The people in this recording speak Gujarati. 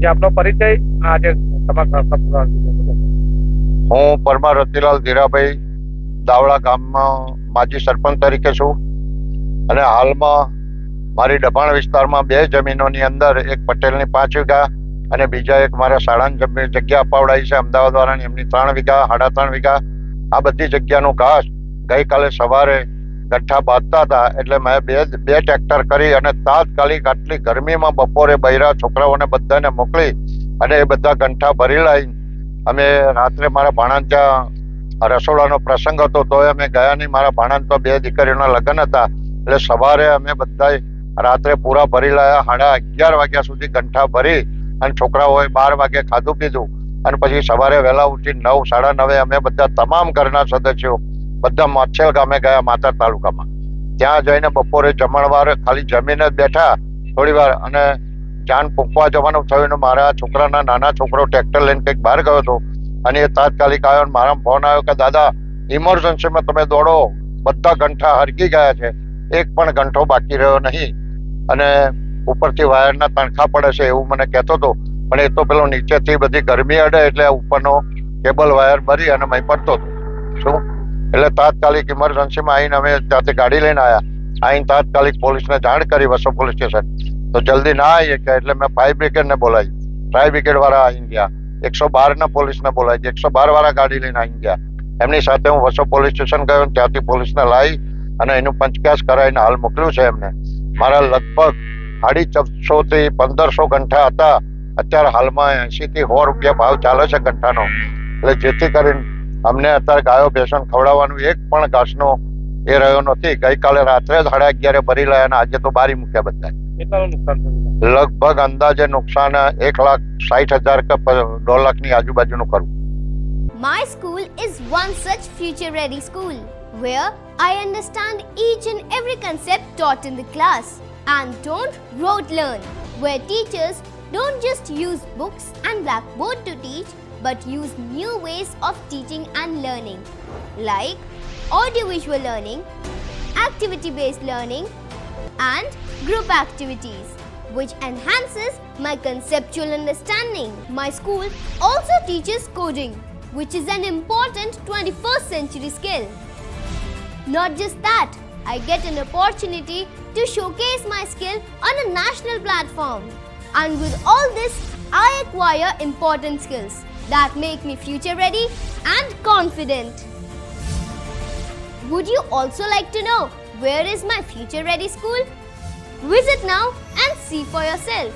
જે આપનો પરિચય આજે તમારા પૂરા હું પરમાર રતિલાલ ધીરાભાઈ દાવડા ગામમાં માજી સરપંચ તરીકે છું અને હાલમાં મારી દબાણ વિસ્તારમાં બે જમીનોની અંદર એક પટેલની 5 વીઘા અને બીજા એક મારા શાળાની જગ્યા અપાવડાઈ છે અમદાવાદ વાળાની, એમની 3 વીઘા 3.5 વીઘા. આ બધી જગ્યાનું ઘાસ ગઈકાલે સવારે ગઠ્ઠા બાંધતા હતા એટલે મેં બે ટ્રેક્ટર કરી અને તાત્કાલિક આટલી ગરમીમાં બપોરે બૈરા છોકરાઓને બધાને મોકલી અને એ બધા ગંઠા ભરી લાવી. અમે રાત્રે મારા ભાણાંદ ત્યાં રસોડાનો પ્રસંગ હતો તો અમે ગયા નહીં. મારા ભાણાંદ તો 2 દીકરીઓના લગ્ન હતા એટલે સવારે અમે બધા રાત્રે પૂરા ભરી લાયા. 11:30 વાગ્યા સુધી ગંઠા ભરી અને છોકરાઓએ 12 વાગે ખાધું પીધું અને પછી સવારે વહેલા ઉઠી 9, 9:30 અમે બધા તમામ ઘરના સદસ્યો બધા માછેલ ગામે ગયા, માતર તાલુકામાં. ત્યાં જઈને બપોરે જમણવાર ખાલી જમીને જ બેઠા થોડી વાર અને જાન પૂંકવા જવાનું થયું ને મારા છોકરાના નાના છોકરો ટ્રેક્ટર લઈને કંઈક બહાર ગયો હતો અને એ તાત્કાલિક આવ્યો અને મારા ફોન આવ્યો કે દાદા ઇમરજન્સીમાં તમે દોડો, બધા ગંઠા હરકી ગયા છે, એક પણ ગંઠો બાકી રહ્યો નહીં અને ઉપરથી વાયરના તણખા પડે છે એવું મને કહેતો હતો. પણ એ તો પેલો નીચેથી બધી ગરમી અડે એટલે ઉપરનો કેબલ વાયર ભરી અને મેં પડતો હતો. શું એટલે તાત્કાલિક ઇમરજન્સીમાં આવીને અમે ત્યાંથી ગાડી લઈને આવીને તાત્કાલિક પોલીસને જાણ કરી, વસો પોલીસ સ્ટેશન. તો જલ્દી ના આવી કે એટલે મેં ફાયર બ્રિગેડને બોલાવી. ફાયર બ્રિગેડ વાળા આવીને ગયા, 112 પોલીસને બોલાવી, 112 વાળા ગાડી લઈને આવીને ગયા. એમની સાથે હું વસો પોલીસ સ્ટેશન ગયો, ત્યાંથી પોલીસને લાવી અને એનું પંચકેસ કરાવીને હાલ મોકલ્યું છે એમને. મારા લગભગ 1450 થી 1500 ગંઠા હતા. અત્યારે હાલમાં 80 થી 100 રૂપિયા ભાવ ચાલે છે ગંઠાનો. એટલે જેથી કરીને અમને અત્યારે ગાયો ભેંસોને ખવડાવવાનું એક પણ ઘાસનો એ રહ્યો નથી. ગઈકાલે રાત્રે 11:30 ભરી લાયા અને આજે તો બારી મૂક્યા બધા. કેટલાનું નુકસાન થયું? લગભગ અંદાજે નુકસાન 1,60,000 કે 2 લાખની આજુબાજુનું ખરું. My school is one such future-ready school where I understand each and every concept taught in the class and don't rote learn, where teachers don't just use books and blackboard to teach but use new ways of teaching and learning like audiovisual learning, activity-based learning and group activities which enhances my conceptual understanding. My school also teaches coding, which is an important 21st century skill. Not just that, I get an opportunity to showcase my skill on a national platform. And with all this, I acquire important skills that make me future ready and confident. Would you also like to know where is my future ready school? Visit now and see for yourself.